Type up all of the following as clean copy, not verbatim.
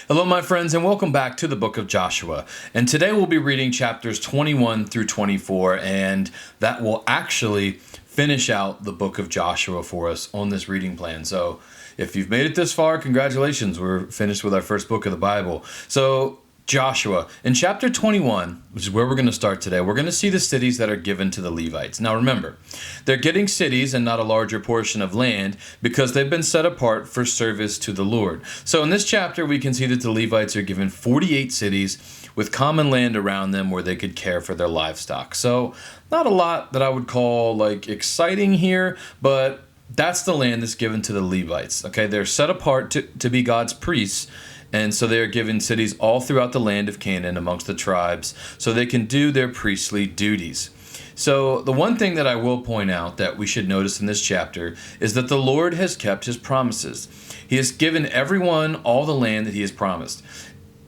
Hello, my friends, and welcome back to the book of Joshua. And today we'll be reading chapters 21 through 24, and that will actually finish out the book of Joshua for us on this reading plan. So if you've made it this far, congratulations. We're finished with our first book of the Bible. So Joshua, in chapter 21, which is where we're going to start today, we're going to see the cities that are given to the Levites. Now remember, they're getting cities and not a larger portion of land because they've been set apart for service to the Lord. So in this chapter, we can see that the Levites are given 48 cities with common land around them where they could care for their livestock. So not a lot that I would call like exciting here, but that's the land that's given to the Levites. Okay, they're set apart to be God's priests. And so they are given cities all throughout the land of Canaan amongst the tribes so they can do their priestly duties. So the one thing that I will point out that we should notice in this chapter is that the Lord has kept his promises. He has given everyone all the land that he has promised.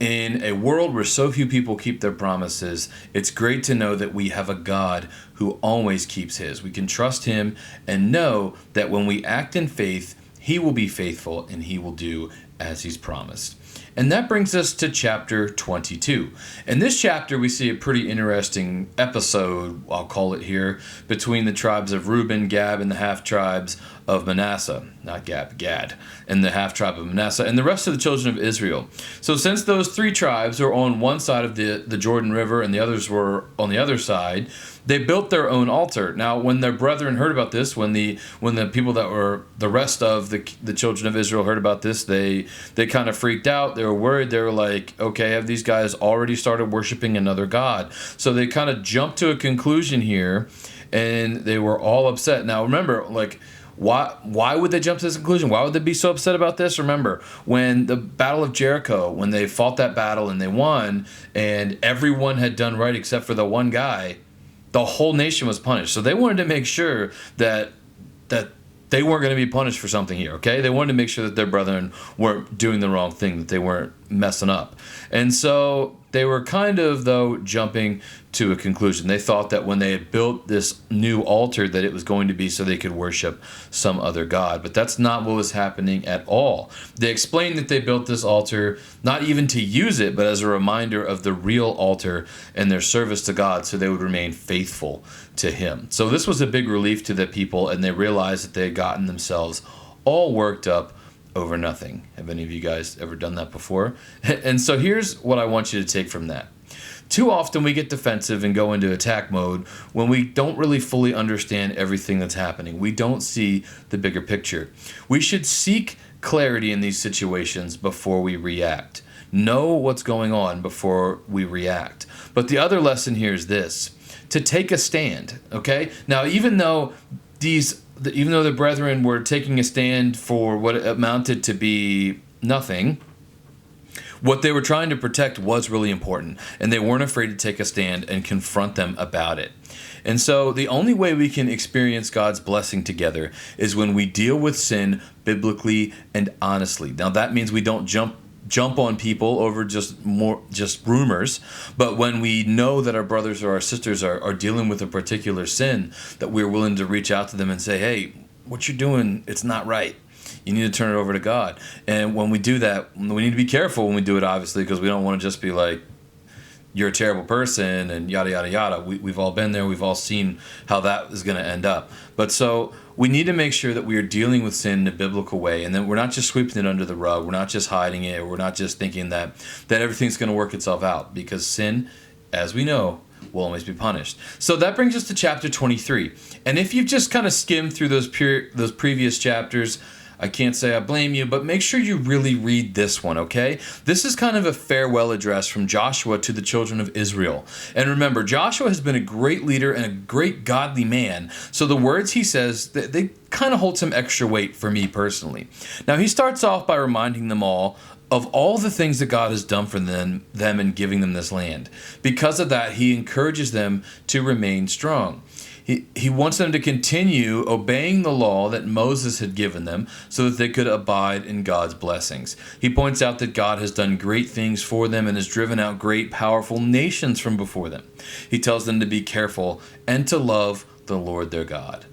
In a world where so few people keep their promises, it's great to know that we have a God who always keeps his. We can trust him and know that when we act in faith, he will be faithful and he will do as he's promised. And that brings us to chapter 22. In this chapter, we see a pretty interesting episode, I'll call it here, between the tribes of Reuben, Gad, and the half-tribes of Manasseh. Not Gad, and the half-tribe of Manasseh, and the rest of the children of Israel. So since those three tribes were on one side of the Jordan River and the others were on the other side, they built their own altar. Now, when their brethren heard about this, when the people that were the rest of the children of Israel heard about this, they kind of freaked out. They were worried. They were like, okay, have these guys already started worshiping another god? So they kind of jumped to a conclusion here, and they were all upset. Now, remember, like, why would they jump to this conclusion? Why would they be so upset about this? Remember, when the Battle of Jericho, when they fought that battle and they won, and everyone had done right except for the one guy, the whole nation was punished. So they wanted to make sure that they weren't going to be punished for something here, okay? They wanted to make sure that their brethren weren't doing the wrong thing, that they weren't messing up. And so they were kind of, though, jumping to a conclusion. They thought that when they had built this new altar that it was going to be so they could worship some other god. But that's not what was happening at all. They explained that they built this altar not even to use it, but as a reminder of the real altar and their service to God so they would remain faithful to him. So this was a big relief to the people, and they realized that they had gotten themselves all worked up over nothing. Have any of you guys ever done that before? And so here's what I want you to take from that. Too often we get defensive and go into attack mode when we don't really fully understand everything that's happening. We don't see the bigger picture. We should seek clarity in these situations before we react. Know what's going on before we react. But the other lesson here is this: to take a stand, okay? Now, even though the brethren were taking a stand for what amounted to be nothing, what they were trying to protect was really important, and they weren't afraid to take a stand and confront them about it. And so the only way we can experience God's blessing together is when we deal with sin biblically and honestly. Now, that means we don't jump on people over just rumors, but when we know that our brothers or our sisters are dealing with a particular sin, that we're willing to reach out to them and say, hey, what you're doing, it's not right. You need to turn it over to God. And when we do that, we need to be careful when we do it, obviously, because we don't want to just be like, you're a terrible person and yada, yada, yada. We've all been there. We've all seen how that is going to end up. But so we need to make sure that we are dealing with sin in a biblical way, and then we're not just sweeping it under the rug. We're not just hiding it. We're not just thinking that everything's going to work itself out, because sin, as we know, will always be punished. So that brings us to chapter 23. And if you've just kind of skimmed through those previous chapters, I can't say I blame you, but make sure you really read this one, okay? This is kind of a farewell address from Joshua to the children of Israel. And remember, Joshua has been a great leader and a great godly man, so the words he says, they kind of hold some extra weight for me personally. Now, he starts off by reminding them all of all the things that God has done for them in giving them this land. Because of that, he encourages them to remain strong. He wants them to continue obeying the law that Moses had given them so that they could abide in God's blessings. He points out that God has done great things for them and has driven out great, powerful nations from before them. He tells them to be careful and to love the Lord their God.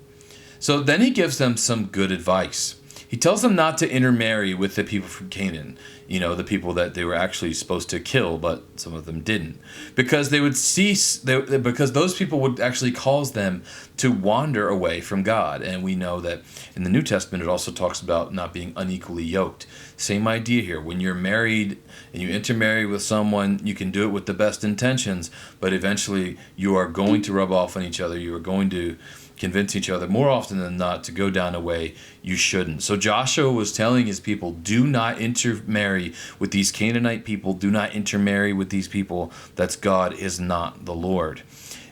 So then he gives them some good advice. He tells them not to intermarry with the people from Canaan, the people that they were actually supposed to kill, but some of them didn't, because they would because those people would actually cause them to wander away from God. And we know that in the New Testament, it also talks about not being unequally yoked. Same idea here. When you're married and you intermarry with someone, you can do it with the best intentions, but eventually you are going to rub off on each other. You are going to convince each other more often than not to go down a way you shouldn't. So Joshua was telling his people, do not intermarry with these Canaanite people. Do not intermarry with these people. That's God is not the Lord.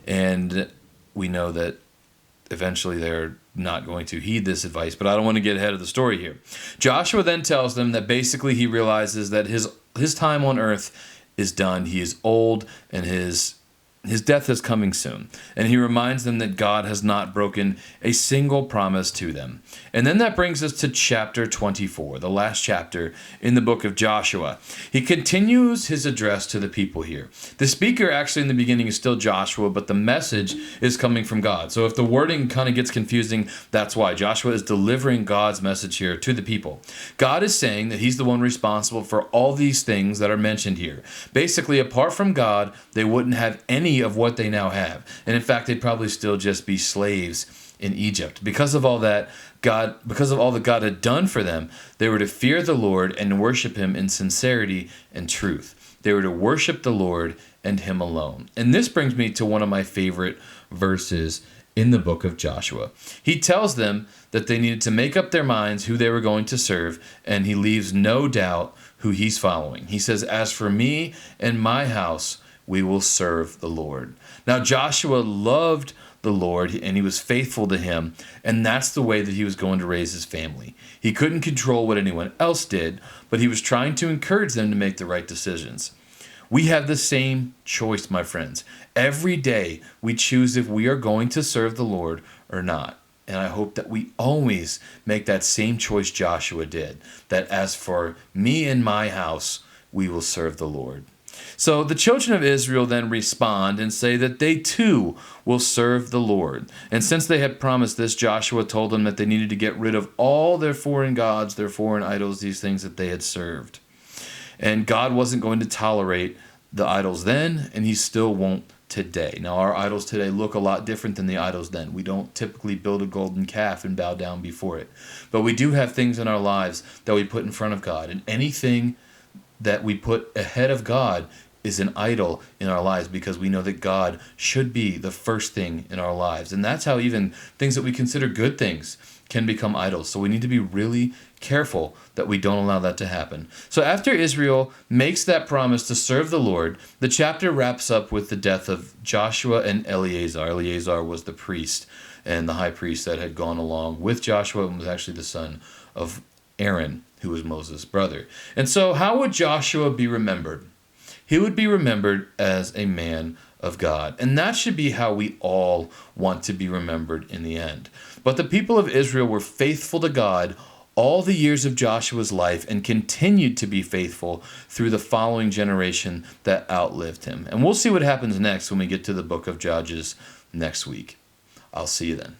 And we know that eventually they're not going to heed this advice, but I don't want to get ahead of the story here. Joshua then tells them that basically he realizes that his time on earth is done. He is old and his death is coming soon. And he reminds them that God has not broken a single promise to them. And then that brings us to chapter 24, the last chapter in the book of Joshua. He continues his address to the people here. The speaker actually in the beginning is still Joshua, but the message is coming from God. So if the wording kind of gets confusing, that's why. Joshua is delivering God's message here to the people. God is saying that he's the one responsible for all these things that are mentioned here. Basically, apart from God, they wouldn't have any of what they now have. And in fact, they'd probably still just be slaves in Egypt. Because of all that God had done for them, they were to fear the Lord and worship him in sincerity and truth. They were to worship the Lord and him alone. And this brings me to one of my favorite verses in the book of Joshua. He tells them that they needed to make up their minds who they were going to serve, and he leaves no doubt who he's following. He says, "As for me and my house, we will serve the Lord." Now, Joshua loved the Lord and he was faithful to him, and that's the way that he was going to raise his family. He couldn't control what anyone else did, but he was trying to encourage them to make the right decisions. We have the same choice, my friends. Every day we choose if we are going to serve the Lord or not. And I hope that we always make that same choice Joshua did, that as for me and my house, we will serve the Lord. So the children of Israel then respond and say that they too will serve the Lord. And since they had promised this, Joshua told them that they needed to get rid of all their foreign gods, their foreign idols, these things that they had served. And God wasn't going to tolerate the idols then, and he still won't today. Now, our idols today look a lot different than the idols then. We don't typically build a golden calf and bow down before it. But we do have things in our lives that we put in front of God. And anything that we put ahead of God is an idol in our lives, because we know that God should be the first thing in our lives. And that's how even things that we consider good things can become idols. So we need to be really careful that we don't allow that to happen. So after Israel makes that promise to serve the Lord, the chapter wraps up with the death of Joshua and Eleazar. Eleazar was the priest and the high priest that had gone along with Joshua and was actually the son of Aaron, who was Moses' brother. And so how would Joshua be remembered? He would be remembered as a man of God. And that should be how we all want to be remembered in the end. But the people of Israel were faithful to God all the years of Joshua's life and continued to be faithful through the following generation that outlived him. And we'll see what happens next when we get to the book of Judges next week. I'll see you then.